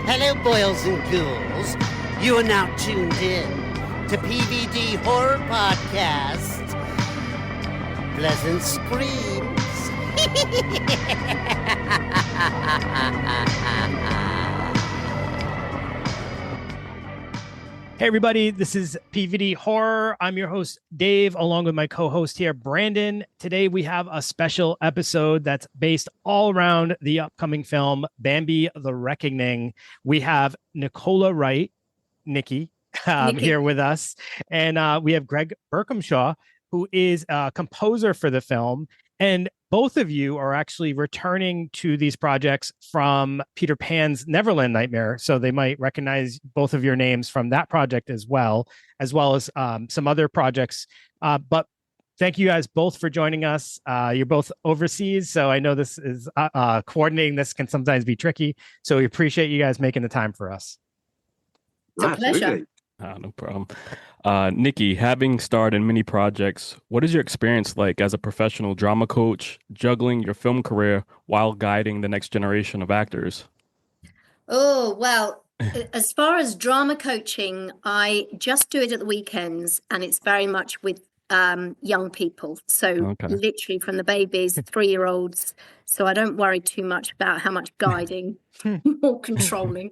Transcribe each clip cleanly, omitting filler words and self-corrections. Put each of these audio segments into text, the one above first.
Hello, boils and ghouls. You are now tuned in to PVD Horror Podcast. Pleasant screams. Hey everybody, this is PVD Horror. I'm your host, Dave, along with my co-host here, Brandon. Today we have a special episode that's based all around the upcoming film, Bambi the Reckoning. We have Nicola Wright, Nikki, here with us. And we have Greg Birkumshaw, who is a composer for the film. And both of you are actually returning to these projects from Peter Pan's Neverland Nightmare. So they might recognize both of your names from that project as well as some other projects. But thank you guys both for joining us. You're both overseas, so I know this is coordinating this can sometimes be tricky. So we appreciate you guys making the time for us. It's a pleasure. No problem. Nikki, having starred in many projects, what is your experience like as a professional drama coach, juggling your film career while guiding the next generation of actors? Oh, well, as far as drama coaching, I just do it at the weekends, and it's very much with young people. So literally from the babies, 3-year-olds. So I don't worry too much about how much guiding, more controlling.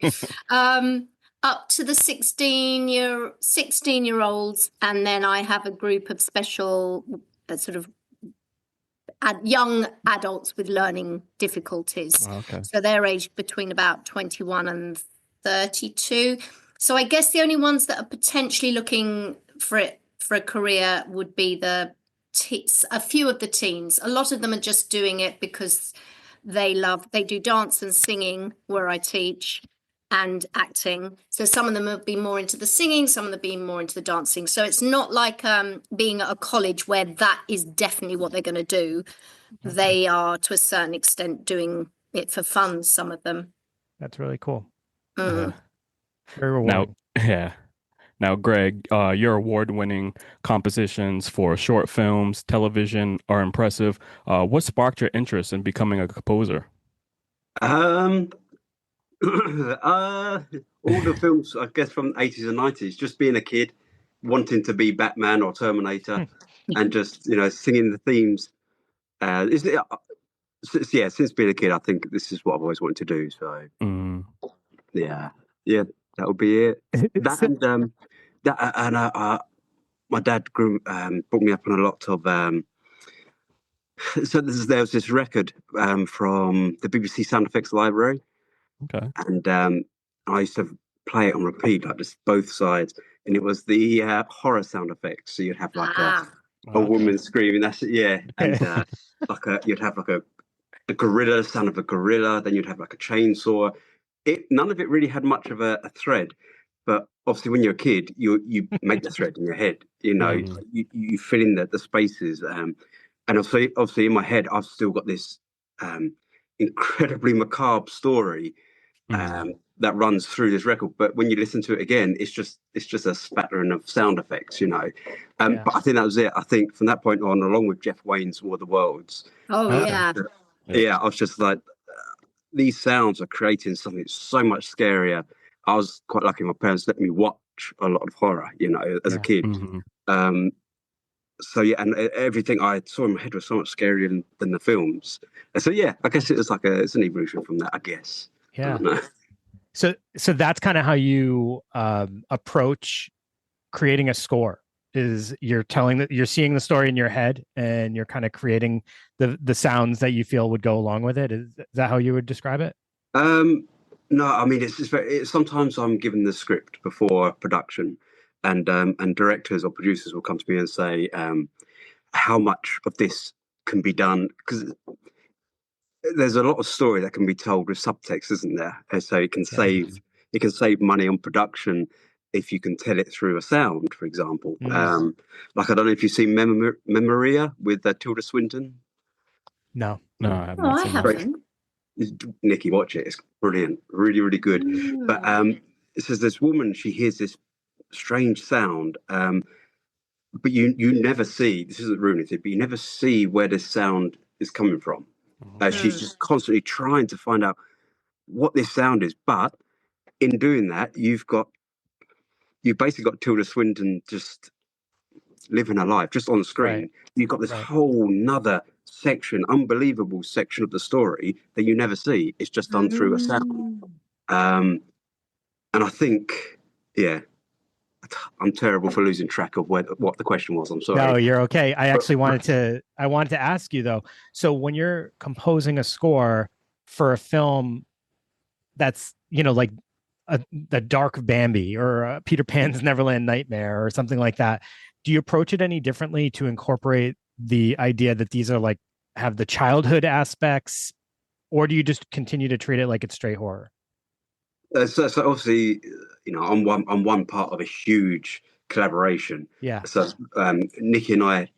Up to the 16-year-olds, and then I have a group of special young adults with learning difficulties. So they're aged between about 21 and 32. So I guess the only ones that are potentially looking for a career would be a few of the teens. A lot of them are just doing it because they do dance and singing where I teach, and acting. So some of them will be more into the singing, some of them be more into the dancing. So it's not like being at a college where that is definitely what they're going to do. They are, to a certain extent, doing it for fun, some of them. That's really cool. Very rewarding. Now, Greg, your award-winning compositions for short films, television are impressive. What sparked your interest in becoming a composer? All the films, I guess, from the 80s and 90s, just being a kid, wanting to be Batman or Terminator, and just, singing the themes. Since being a kid, I think this is what I've always wanted to do. So, yeah, that would be it. My dad brought me up on a lot of. So there was this record from the BBC Sound Effects Library. And I used to play it on repeat, like just both sides, and it was the horror sound effects. So you'd have like a woman screaming. That's it, yeah. And you'd have like a gorilla, sound of a gorilla. Then you'd have like a chainsaw. None of it really had much of a thread, but obviously when you're a kid, you make the thread in your head. You fill in the spaces, and obviously in my head, I've still got this incredibly macabre story that runs through this record, but when you listen to it again, it's just a spattering of sound effects, But I think that was it. I think from that point on, along with Jeff Wayne's War of the Worlds, I was just like, these sounds are creating something so much scarier. I was quite lucky; my parents let me watch a lot of horror, as a kid. So and everything I saw in my head was so much scarier than the films. So I guess it was it's an evolution from that, I guess. Yeah. So that's kind of how you approach creating a score. Is you're seeing the story in your head, and you're kind of creating the sounds that you feel would go along with it. Is that how you would describe it? No, I mean sometimes I'm given the script before production, and directors or producers will come to me and say, how much of this can be done, because there's a lot of story that can be told with subtext, isn't there? And so it can save money on production if you can tell it through a sound, for example. Like, I don't know if you've seen Memoria with Tilda Swinton. No, I haven't. Nikki, watch it. It's brilliant, really, really good. But it says this woman, she hears this strange sound, but you never see, this isn't ruining it, but you never see where this sound is coming from. She's just constantly trying to find out what this sound is. But in doing that, you've basically got Tilda Swinton just living her life just on the screen. Right. You've got this whole nother section, unbelievable section of the story that you never see. It's just done through a sound. And I think, I'm terrible for losing track of what the question was. I'm sorry. No, you're okay. I actually wanted to ask you though. So when you're composing a score for a film that's, like the Dark Bambi or Peter Pan's Neverland Nightmare or something like that, do you approach it any differently to incorporate the idea that these are have the childhood aspects, or do you just continue to treat it like it's straight horror? So obviously, I'm one part of a huge collaboration. Yeah. So Nikki and I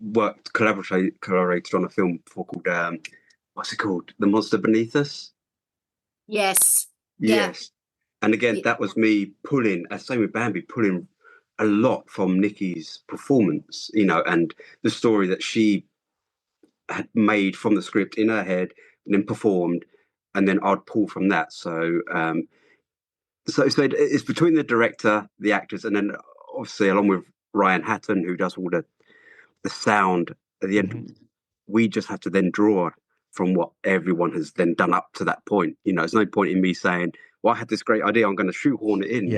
collaborated on a film called what's it called? The Monster Beneath Us. Yes. Yes. And again, that was me pulling, same with Bambi, pulling a lot from Nikki's performance, and the story that she had made from the script in her head and then performed, and then I'd pull from that. So it's between the director, the actors, and then obviously along with Ryan Hatton, who does all the sound at the end. We just have to then draw from what everyone has then done up to that point. There's no point in me saying, well, I had this great idea, I'm going to shoehorn it in.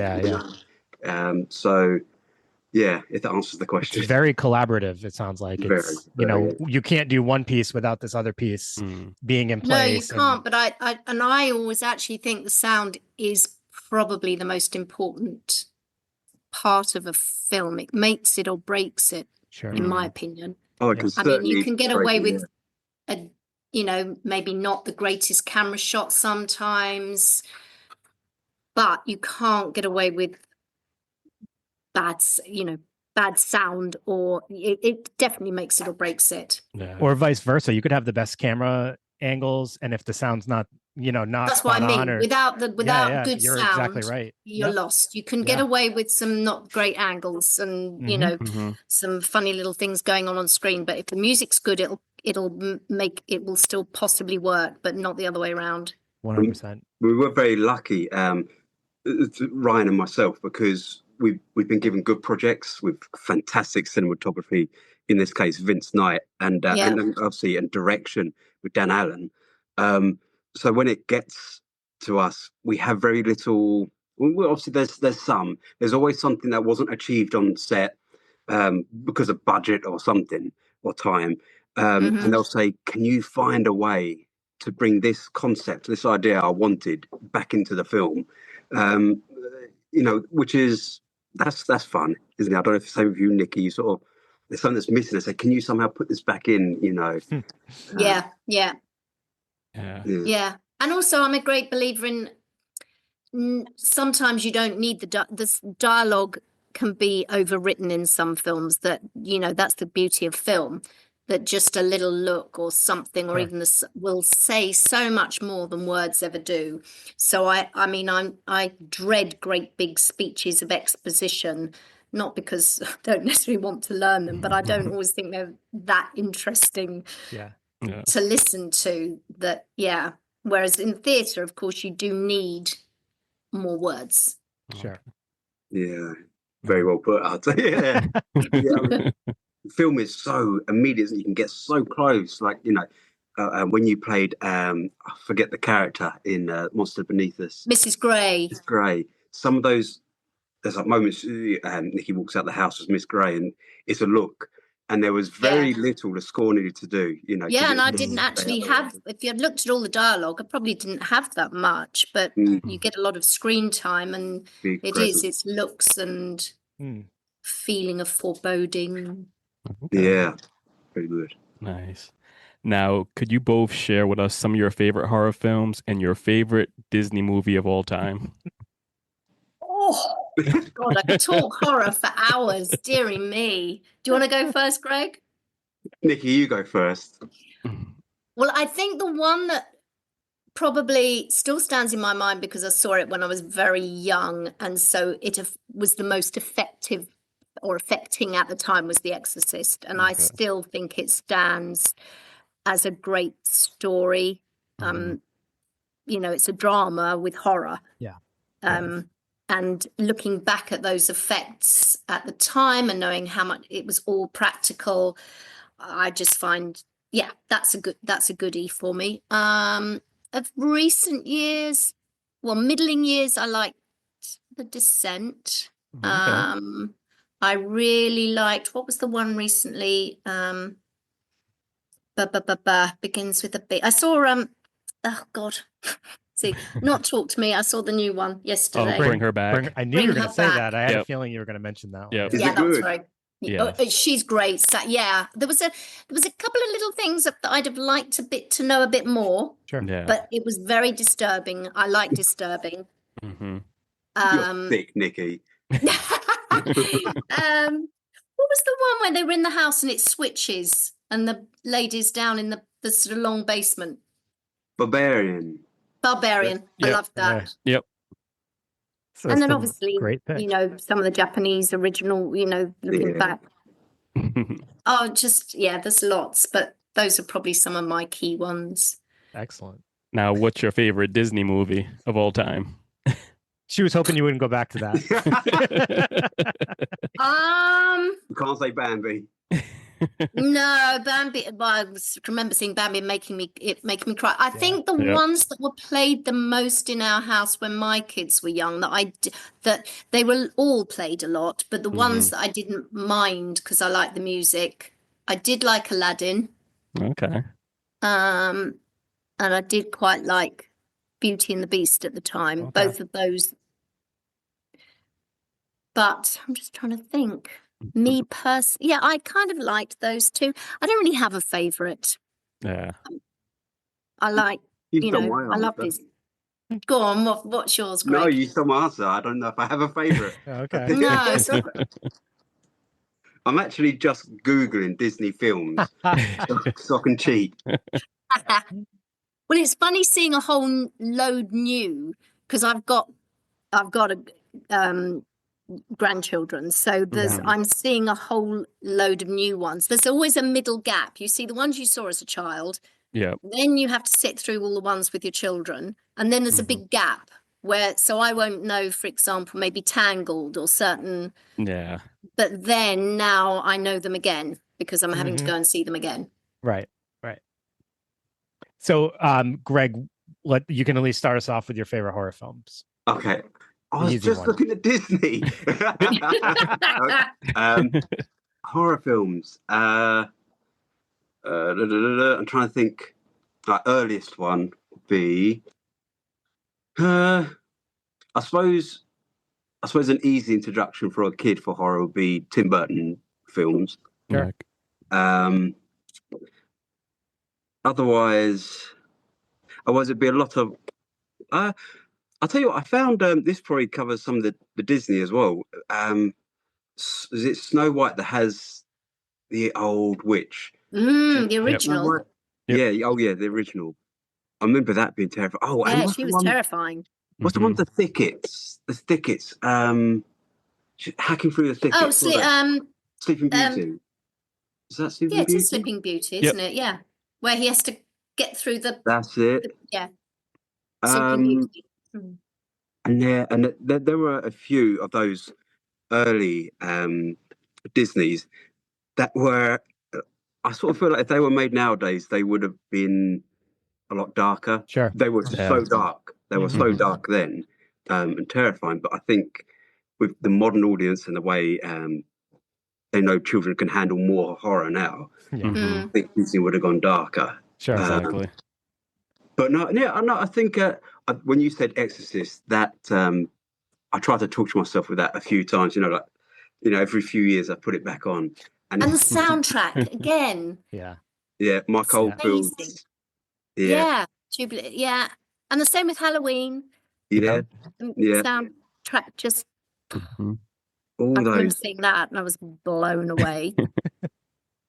So if that answers the question. It's very collaborative, it sounds like. It's very, you can't do one piece without this other piece being in place. No, you can't. But I always actually think the sound is probably the most important part of a film. It makes it or breaks it, in my opinion. Oh, I mean, you can get away with maybe not the greatest camera shot sometimes, but you can't get away with bad sound, or it definitely makes it or breaks it. Or vice versa. You could have the best camera angles, and if the sound's not that's what I mean. Without good you're sound, exactly right. You're lost. You can get away with some not great angles and some funny little things going on screen, but if the music's good, it will still possibly work, but not the other way around. 100%. We were very lucky, Ryan and myself, because we've been given good projects with fantastic cinematography. In this case, Vince Knight, and obviously and direction with Dan Allen. So when it gets to us, we have very little. Well, obviously, there's always something that wasn't achieved on set because of budget or something or time, and they'll say, "Can you find a way to bring this concept, this idea I wanted, back into the film?" Which is that's fun, isn't it? I don't know if it's the same with you, Nikki. You sort of there's something that's missing. I say, "Can you somehow put this back in?" Yeah. And also, I'm a great believer in sometimes you don't need the dialogue can be overwritten in some films. That that's the beauty of film. That just a little look or something, or even will say so much more than words ever do. So I dread great big speeches of exposition, not because I don't necessarily want to learn them, but I don't always think they're that interesting. To listen to. Whereas in theatre, of course, you do need more words. Sure. Yeah, very well put. I'd say. Film is so immediate that you can get so close. Like when you played, I forget the character in Monster Beneath Us, Mrs. Grey. Mrs. Grey. Some of those, there's like moments. Nikki walks out the house as Miss Grey, and it's a look. And there was very little the score needed to do, and I didn't actually have. If you had looked at all the dialogue, I probably didn't have that much. But you get a lot of screen time, and it's looks and feeling of foreboding. Yeah, very good. Nice. Now, could you both share with us some of your favorite horror films and your favorite Disney movie of all time? Oh, God, I could talk horror for hours. Dearie me. Do you want to go first, Greg? Nikki, you go first. Well, I think the one that probably still stands in my mind because I saw it when I was very young, and so it was the most effective or affecting at the time was The Exorcist, and I still think it stands as a great story. You know, it's a drama with horror. And looking back at those effects at the time and knowing how much it was all practical, I just find, that's a goodie for me. Of recent years, well, middling years, I liked The Descent. I really liked, what was the one recently? Begins with a B. I saw oh God. See, not Talk to Me. I saw the new one yesterday. Oh, Bring Her Back. I knew you were going to say that. I had a feeling you were going to mention that one. Yep. Is Yeah, it that was good? very. Yeah. She's great. So, yeah, there was a couple of little things that I'd have liked to know a bit more. Sure. Yeah. But it was very disturbing. I like disturbing. You're sick, Nikki. What was the one where they were in the house and it switches and the lady's down in the sort of long basement? Barbarian. I loved that. Yep. So And then some obviously, great picks. you know, some of the Japanese original, you know, looking back. Oh, just, there's lots, but those are probably some of my key ones. Excellent. Now, what's your favorite Disney movie of all time? She was hoping you wouldn't go back to that. You can't say Bambi. No, Bambi. Well, I remember seeing Bambi making me cry. I think the ones that were played the most in our house when my kids were young, that they were all played a lot, but the ones that I didn't mind because I liked the music, I did like Aladdin. Okay. And I did quite like Beauty and the Beast at the time. Okay. Both of those. But I'm just trying to think. Me personally, I kind of liked those two. I don't really have a favorite. Yeah. I like, I love this. Go on, what's yours, Greg? No, you stole my answer. I don't know if I have a favourite. Okay. No, I'm actually just Googling Disney films so I can cheat. Well, it's funny seeing a whole load new because I've got a grandchildren, so I'm seeing a whole load of new ones. There's always a middle gap. You see the ones you saw as a child, then you have to sit through all the ones with your children, and then there's a big gap where I won't know, for example, maybe Tangled or certain, but then now I know them again because I'm having to go and see them again. Right. So Greg, you can at least start us off with your favorite horror films. Okay. I was just looking at Disney. Horror films. I'm trying to think. The earliest one would be, I suppose an easy introduction for a kid for horror would be Tim Burton films. Sure. Otherwise, it'd be a lot of. I'll tell you what, I found this probably covers some of the Disney as well. Is it Snow White that has the old witch? The original. Yeah, the original. I remember that being terrifying. Oh, yeah, she was terrifying. What's the one with the thickets? Hacking through the thickets. Oh, Sleeping Beauty. Is that Sleeping Beauty? Yeah, it is Sleeping Beauty, isn't it? Yeah. Where he has to get through the... That's it. Sleeping Beauty. And there were a few of those early Disneys that were, I sort of feel like if they were made nowadays, they would have been a lot darker. Sure. They were so dark. They were so dark then and terrifying. But I think with the modern audience and the way they know children can handle more horror now, I think Disney would have gone darker. Sure, exactly. But I think when you said Exorcist, that I tried to talk to myself with that a few times. Every few years I put it back on, and the soundtrack again. Yeah, Mike Oldfield. Yeah, and the same with Halloween. Yeah. Soundtrack just. All I remember those. seeing that, and I was blown away.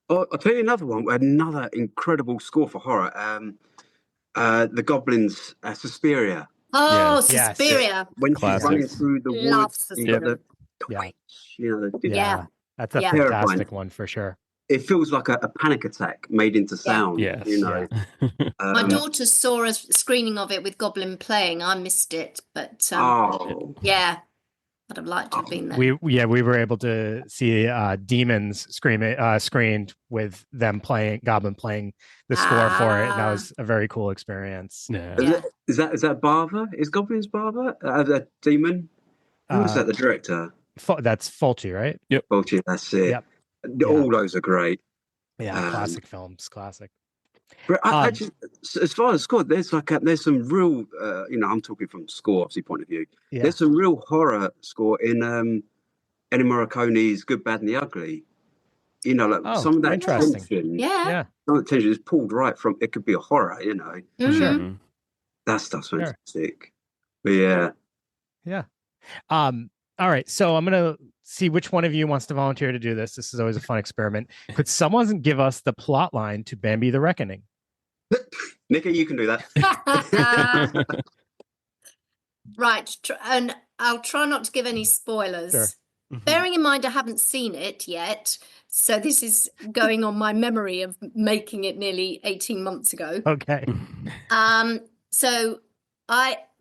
I'll tell you another one. Another incredible score for horror. The Goblins, Suspiria. Oh, Suspiria. When she's running through the woods, Suspiria. the twitch, That's a Yeah. fantastic one for sure. It feels like a panic attack made into sound. Yes. You know. My daughter saw a screening of it with Goblin playing. I missed it, but yeah, I'd have liked to have been there. We were able to see Demons screened with them playing Goblin playing the score for it, and that was a very cool experience. Yeah. Is that Barber? Is Goblin's Barber? That Demon? Who is that? The director? That's Fulci, right? Yep. Fulci, that's it. Yep. All those are great. Yeah, classic films, classic. But actually, as far as score, there's some real, I'm talking from score obviously point of view. Yeah. There's some real horror score in Ennio Morricone's Good, Bad, and the Ugly. You know, like some of that tension. Yeah. Some of the tension is pulled right from. It could be a horror, you know. Mm-hmm. Sure. That stuff's fantastic. But yeah. Yeah. All right, so I'm gonna see which one of you wants to volunteer to do this. This is always a fun experiment. Could someone give us the plot line to Bambi the Reckoning? Nikki, you can do that. Right, and I'll try not to give any spoilers. Sure. Bearing in mind I haven't seen it yet, so this is going on my memory of making it nearly 18 months ago. Okay. So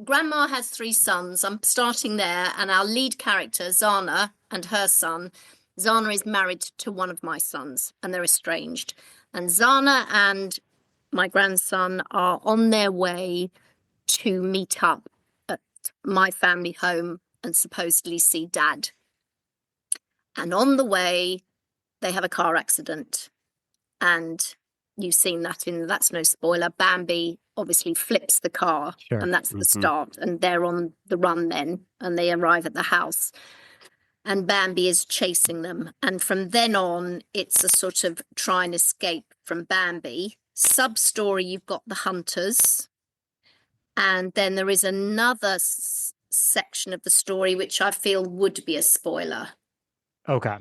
Grandma has 3 sons. I'm starting there, and our lead character, Zana, and her son. Zana is married to one of my sons, and they're estranged. And Zana and my grandson are on their way to meet up at my family home and supposedly see Dad. And on the way, they have a car accident. And you've seen that's no spoiler. Bambi obviously flips the car, and that's the start. And they're on the run then, and they arrive at the house. And Bambi is chasing them. And from then on, it's a sort of try and escape from Bambi. Sub-story, you've got the hunters. And then there is another section of the story which I feel would be a spoiler. Okay.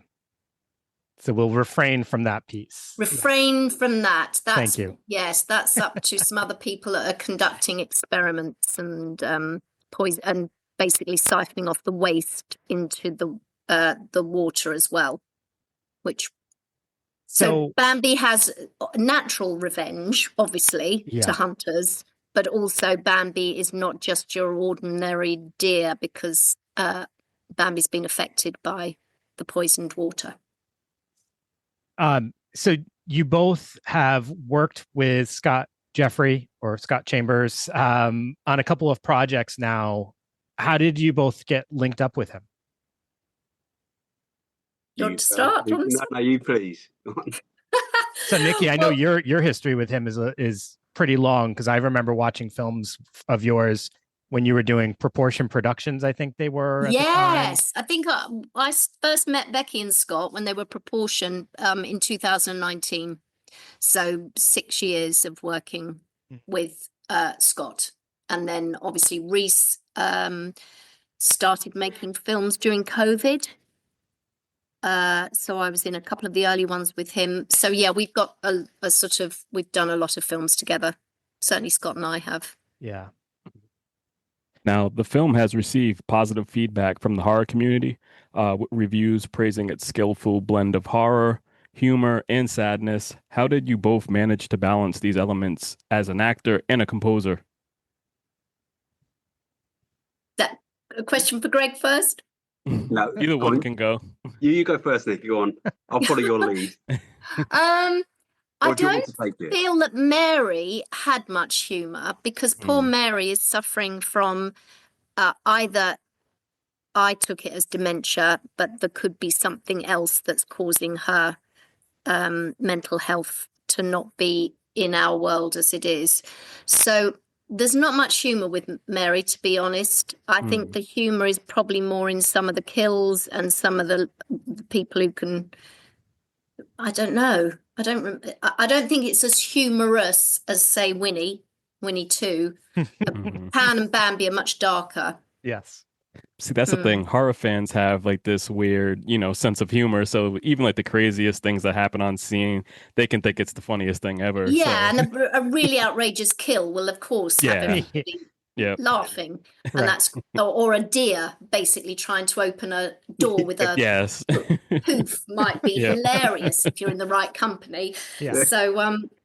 So we'll refrain from that piece. Refrain from that. Thank you. Yes, that's up to some other people that are conducting experiments and poison and basically siphoning off the waste into the water as well. So Bambi has natural revenge, obviously, to hunters, but also Bambi is not just your ordinary deer because Bambi's been affected by the poisoned water. So you both have worked with Scott Chambers on a couple of projects now. How did you both get linked up with him? You want to start? No, you please. So Nikki, I know your history with him is pretty long because I remember watching films of yours when you were doing Proportion Productions, I think they were. Yes, I think I first met Becky and Scott when they were Proportion in 2019. So 6 years of working with Scott. And then obviously Reese started making films during COVID. So I was in a couple of the early ones with him. So yeah, we've got we've done a lot of films together. Certainly Scott and I have. Yeah. Now, the film has received positive feedback from the horror community, with reviews praising its skillful blend of horror, humor, and sadness. How did you both manage to balance these elements as an actor and a composer? That a question for Greg first? No, either one can go. You go first, Nick. Go on. I'll follow your lead. I don't feel that Mary had much humour because poor Mary is suffering from either I took it as dementia, but there could be something else that's causing her mental health to not be in our world as it is. So there's not much humour with Mary, to be honest. I think the humour is probably more in some of the kills and some of the people who can... I don't know. I don't think it's as humorous as, say, Winnie 2. Pan and Bambi are much darker. Yes. See, that's the thing. Horror fans have like this weird, sense of humor. So even like the craziest things that happen on scene, they can think it's the funniest thing ever. Yeah, so. And a really outrageous kill will, of course, have everybody laughing, and Right. that's or a deer basically trying to open a door with a Yes. poof might be Yeah. hilarious if you're in the right company. Yeah. So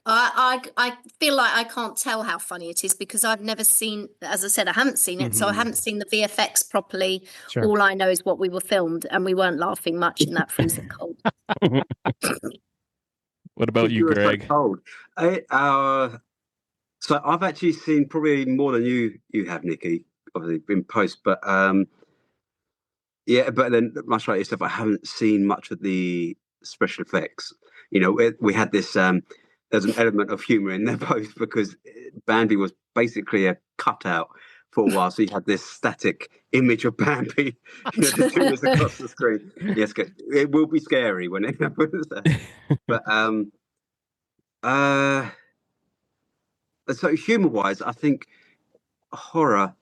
I feel like I can't tell how funny it is because I've never seen, as I said, I haven't seen it, so I haven't seen the VFX properly. Sure. All I know is what we were filmed, and we weren't laughing much in that freezing cold. What about you, Greg? So I've actually seen probably more than you have, Nikki, obviously in post, but yeah, but then much like yourself, I haven't seen much of the special effects. You know, we had this. There's an element of humour in there both because Bambi was basically a cutout for a while, so you had this static image of Bambi, just doing this across the screen. Yes, it will be scary when it happens. But so humour-wise, I think horror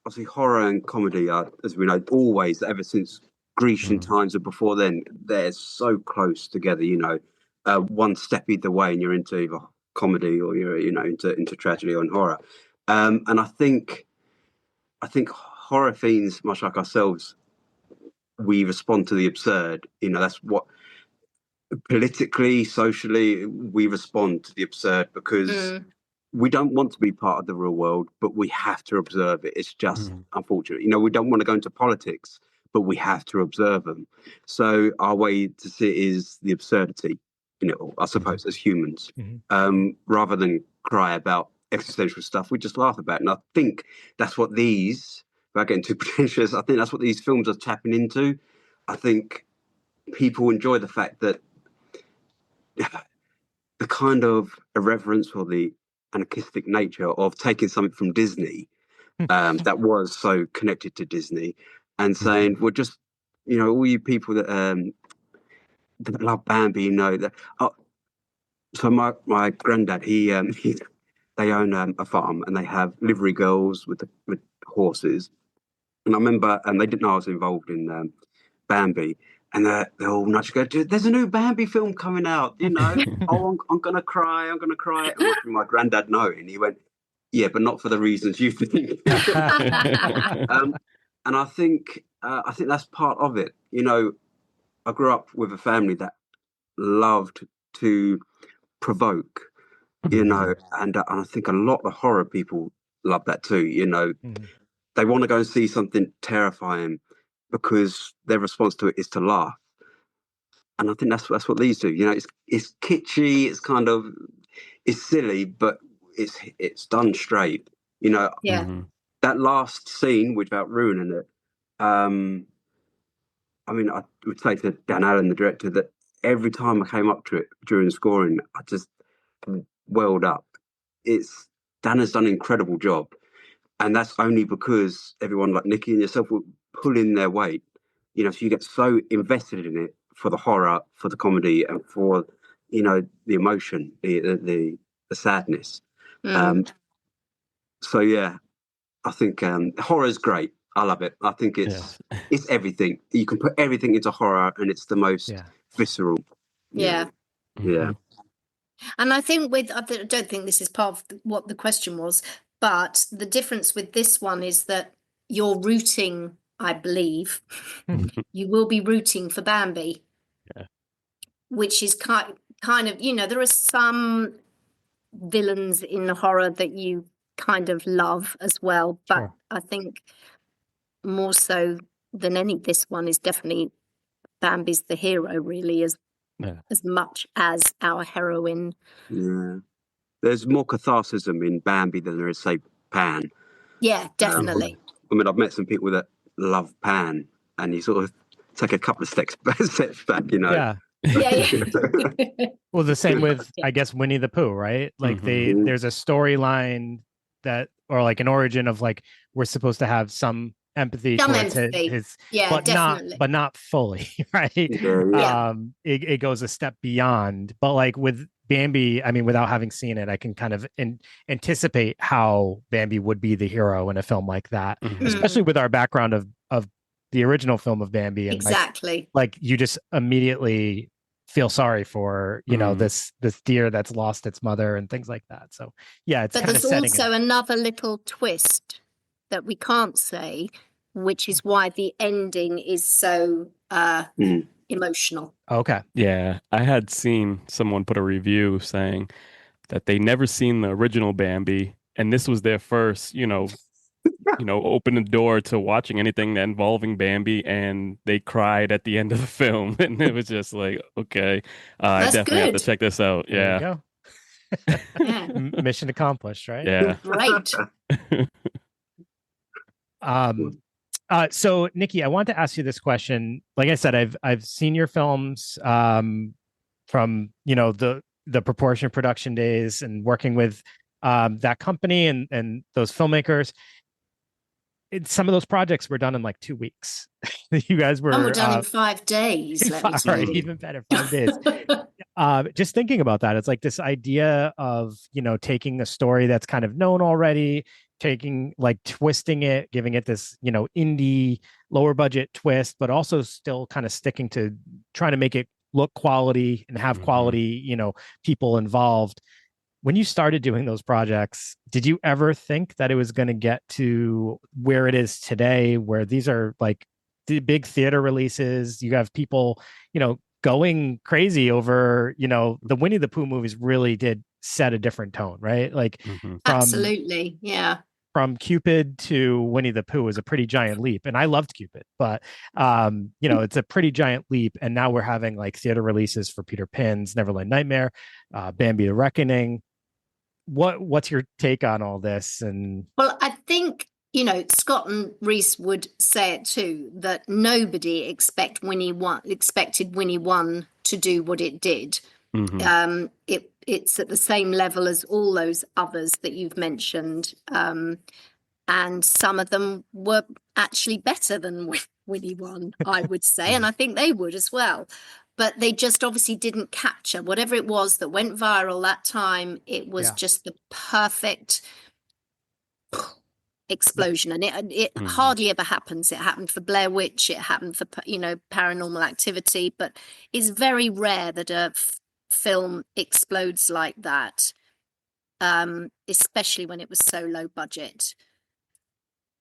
and comedy are, as we know, always, ever since Grecian times and before then, they're so close together. You know, one step either way, and you're into either comedy or you're into tragedy or horror. And I think horror fiends, much like ourselves, we respond to the absurd. You know, that's what politically, socially, we respond to the absurd because we don't want to be part of the real world, but we have to observe it. It's just unfortunate. You know, we don't want to go into politics, but we have to observe them. So our way to see it is the absurdity, you know, I suppose, as humans. Rather than cry about existential stuff, we just laugh about it. And I think that's what these, without getting too pretentious, I think that's what these films are tapping into. I think people enjoy the fact that the kind of irreverence or the anarchistic nature of taking something from Disney that was so connected to Disney and saying, well, just, you know, all you people that love Bambi, you know that. So my granddad, they own a farm and they have livery girls with horses, and I remember, and they didn't know I was involved in Bambi. And they're all nudging, go, there's a new Bambi film coming out, you know. Oh, I'm going to cry. And watching my granddad know. And he went, yeah, but not for the reasons you think. And I think that's part of it. You know, I grew up with a family that loved to provoke, you know, and I think a lot of horror people love that too, you know. They want to go and see something terrifying because their response to it is to laugh, and I think that's what these do. You know, it's kitschy, it's kind of, it's silly, but it's done straight. You know, that last scene, without ruining it. I mean, I would say to Dan Allen, the director, that every time I came up to it during scoring, I just welled up. Dan has done an incredible job, and that's only because everyone like Nikki and yourself will pull in their weight, you know, so you get so invested in it for the horror, for the comedy, and for, you know, the emotion, the sadness. So yeah, I think horror is great. I love it. I think it's everything. You can put everything into horror, and it's the most visceral. Yeah. Yeah. And I think I don't think this is part of what the question was, but the difference with this one is that you're rooting, I believe, you will be rooting for Bambi, which is kind of, you know, there are some villains in horror that you kind of love as well, but I think more so than this one is definitely Bambi's the hero, really, as much as our heroine. Yeah, there's more catharsis in Bambi than there is, say, Pan. Yeah, definitely. I mean, I've met some people that love Pan, and you sort of take a couple of steps back, you know. Yeah. Well, the same with, I guess, Winnie the Pooh, right? Like there's a storyline that, or like an origin of like, we're supposed to have some empathy towards his but not fully, right? It goes a step beyond. But like with Bambi, I mean, without having seen it, I can kind of anticipate how Bambi would be the hero in a film like that, especially with our background of the original film of Bambi. And like you just immediately feel sorry for, you know, this deer that's lost its mother and things like that. So yeah, it's but there's also another little twist that we can't say, which is why the ending is so emotional. Okay. Yeah, I had seen someone put a review saying that they never seen the original Bambi, and this was their first, open the door to watching anything involving Bambi, and they cried at the end of the film, and it was just like, okay, I That's definitely have to good. check this out. There you Yeah, go. Yeah. Mission accomplished, right? yeah. Great. So Nikki, I want to ask you this question. Like I said, I've seen your films from the Proportion production days and working with that company and those filmmakers. Some of those projects were done in like 2 weeks. You guys were And we're done in 5 days. Let me tell right, you. even better, 5 days. Just thinking about that, it's like this idea of taking a story that's kind of known already, twisting it, giving it this indie lower budget twist, but also still kind of sticking to trying to make it look quality and have quality people involved. When you started doing those projects, did you ever think that it was going to get to where it is today, where these are like the big theater releases? You have people going crazy over the Winnie the Pooh movies really did set a different tone, right? Like Absolutely, yeah. From Cupid to Winnie the Pooh is a pretty giant leap, and I loved Cupid, but it's a pretty giant leap. And now we're having like theater releases for Peter Pan's Neverland Nightmare, Bambi: The Reckoning. What's your take on all this? And well, I think Scott and Reese would say it too, that nobody expected Winnie 1 to do what it did. It's at the same level as all those others that you've mentioned, and some of them were actually better than Winnie 1, I would say, and I think they would as well. But they just obviously didn't capture whatever it was that went viral that time. It was just the perfect explosion, and it hardly ever happens. It happened for Blair Witch, it happened for Paranormal Activity, but it's very rare that a film explodes like that, especially when it was so low budget.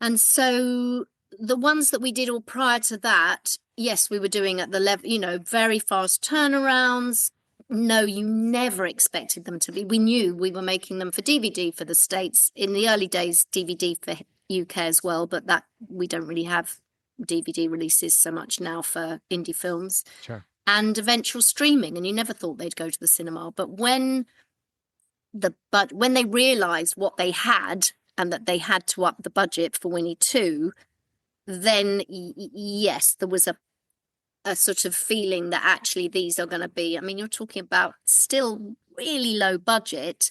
And so the ones that we did all prior to that, yes, we were doing at the level, very fast turnarounds. No, you never expected them to be. We knew we were making them for DVD for the States. In the early days, DVD for UK as well, but that we don't really have DVD releases so much now for indie films. Sure. And eventual streaming, and you never thought they'd go to the cinema. But when they realised what they had and that they had to up the budget for Winnie 2, then yes, there was a sort of feeling that actually these are going to be, you're talking about still really low budget,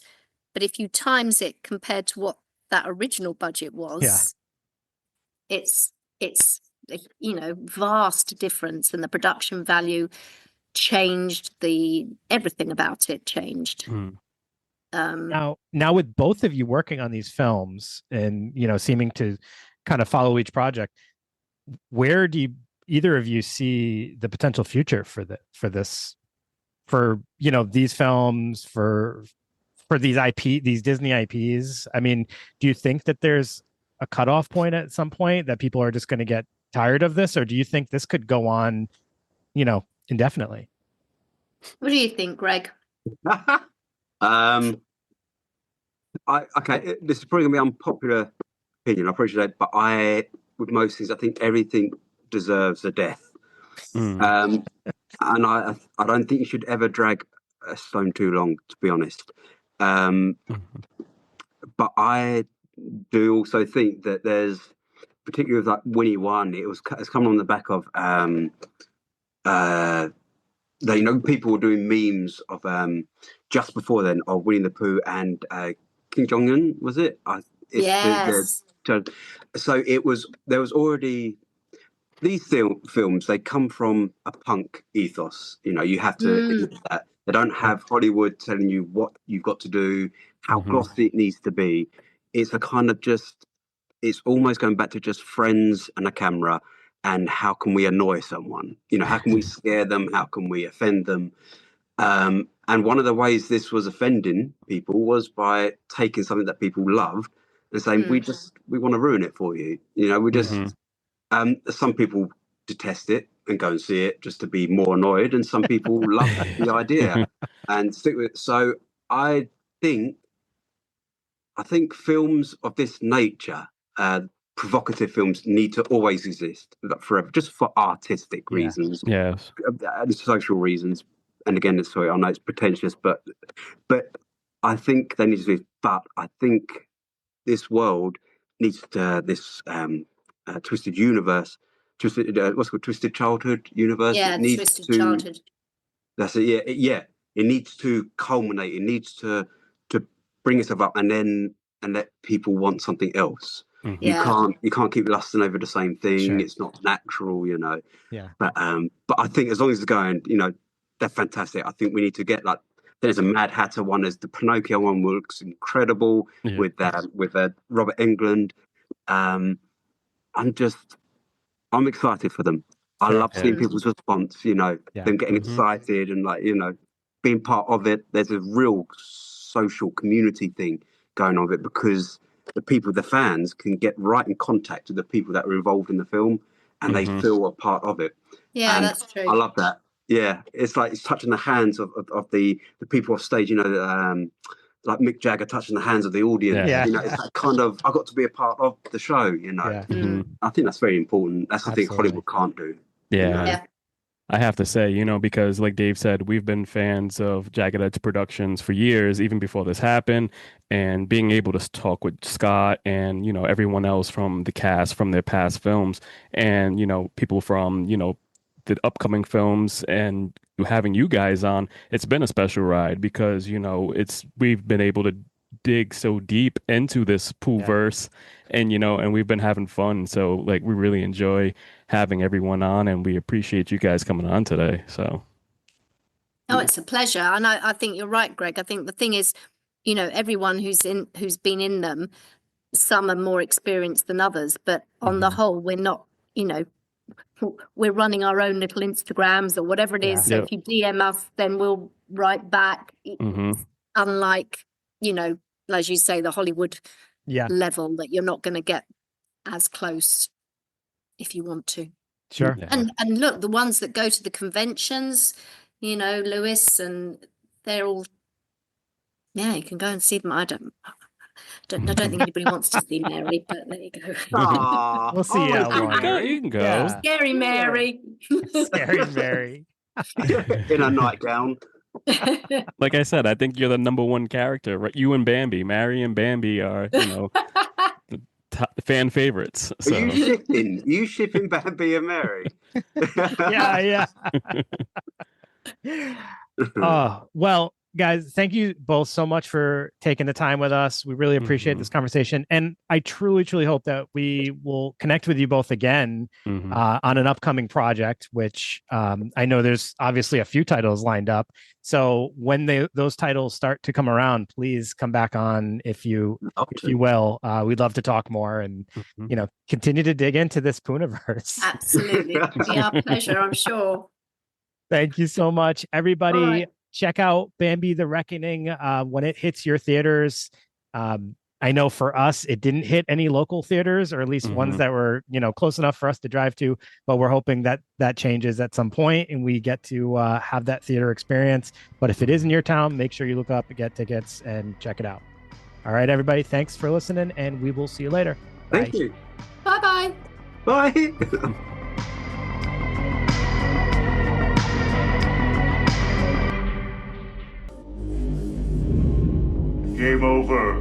but if you times it compared to what that original budget was, it's vast difference, and the production value changed, everything about it changed. Now with both of you working on these films and seeming to kind of follow each project, where do either of you see the potential future for these films, for these Disney IPs? Do you think that there's a cutoff point at some point that people are just going to get tired of this, or do you think this could go on indefinitely? What do you think, Greg? Okay, this is probably going to be an unpopular opinion, I appreciate it, but with most things, I think everything deserves a death. And I don't think you should ever drag a stone too long, to be honest. But I do also think that there's, particularly with like Winnie 1, it's come on the back of people were doing memes of just before then of Winnie the Pooh and King Jong-un, was it? Yes. So there was already these films. They come from a punk ethos. You have to admit that. They don't have Hollywood telling you what you've got to do, how glossy it needs to be. It's a kind of it's almost going back to just friends and a camera, and how can we annoy someone? How can we scare them? How can we offend them? And one of the ways this was offending people was by taking something that people loved and saying we want to ruin it for you. You know, we just some people detest it and go and see it just to be more annoyed, and some people love the idea and stick with it. So I think films of this nature, provocative films, need to always exist forever, just for artistic reasons, and social reasons. And again, sorry, I know it's pretentious, but I think they need to exist. But I think this world needs to twisted universe, twisted childhood universe. Yeah, it needs twisted childhood. That's it. Yeah. It needs to culminate. It needs to bring itself up and let people want something else. You can't keep lusting over the same thing. Sure. It's not natural, you know. Yeah. But I think as long as it's going, you know, they're fantastic. I think we need to get like, there's a Mad Hatter one. There's the Pinocchio one, looks incredible with Robert Englund. I'm excited for them. I love seeing people's response. You know, them getting excited and like, you know, being part of it. There's a real social community thing going on with it, because the fans can get right in contact with the people that are involved in the film, and they feel a part of it. Yeah, and that's true. I love that. Yeah, it's like it's touching the hands of the people off stage. You know, like Mick Jagger touching the hands of the audience. Yeah. You know, it's that kind of, I got to be a part of the show. You know, I think that's very important. That's the thing Hollywood can't do. Yeah. You know? Yeah. I have to say, you know, because like Dave said, we've been fans of Jagged Edge Productions for years, even before this happened, and being able to talk with Scott and, you know, everyone else from the cast from their past films, and, you know, people from, you know, the upcoming films, and having you guys on, it's been a special ride, because, you know, we've been able to dig so deep into this Poohverse, and, you know, and we've been having fun. So like, we really enjoy having everyone on, and we appreciate you guys coming on today. So it's a pleasure. And I think you're right, Greg. I think the thing is, you know, everyone who's been in them, some are more experienced than others, but on the whole, we're not, you know, we're running our own little Instagrams or whatever it is. So if you DM us, then we'll write back. Unlike, you know, as you say, the Hollywood level, that you're not going to get as close if you want to. Sure. Yeah. And look, the ones that go to the conventions, you know, Lewis, and they're all, you can go and see them. I don't think anybody wants to see Mary, but there you go. We'll see you You can go. Yeah. Scary Mary. Scary Mary. In a nightgown. Like I said, I think you're the number one character, right? You and Bambi, Mary and Bambi are, you know, the fan favorites. So. Are you shipping Bambi and Mary? Yeah. Well, guys, thank you both so much for taking the time with us. We really appreciate this conversation. And I truly, truly hope that we will connect with you both again on an upcoming project, which I know there's obviously a few titles lined up. So when those titles start to come around, please come back on if you will. We'd love to talk more and, you know, continue to dig into this Poohniverse. Absolutely. It'll be our pleasure, I'm sure. Thank you so much, everybody. Right. Check out Bambi the Reckoning when it hits your theaters. I know for us, it didn't hit any local theaters, or at least ones that were, you know, close enough for us to drive to. But we're hoping that changes at some point and we get to have that theater experience. But if it is in your town, make sure you look up and get tickets and check it out. All right, everybody. Thanks for listening, and we will see you later. Thank you. Bye-bye. Bye. Game over.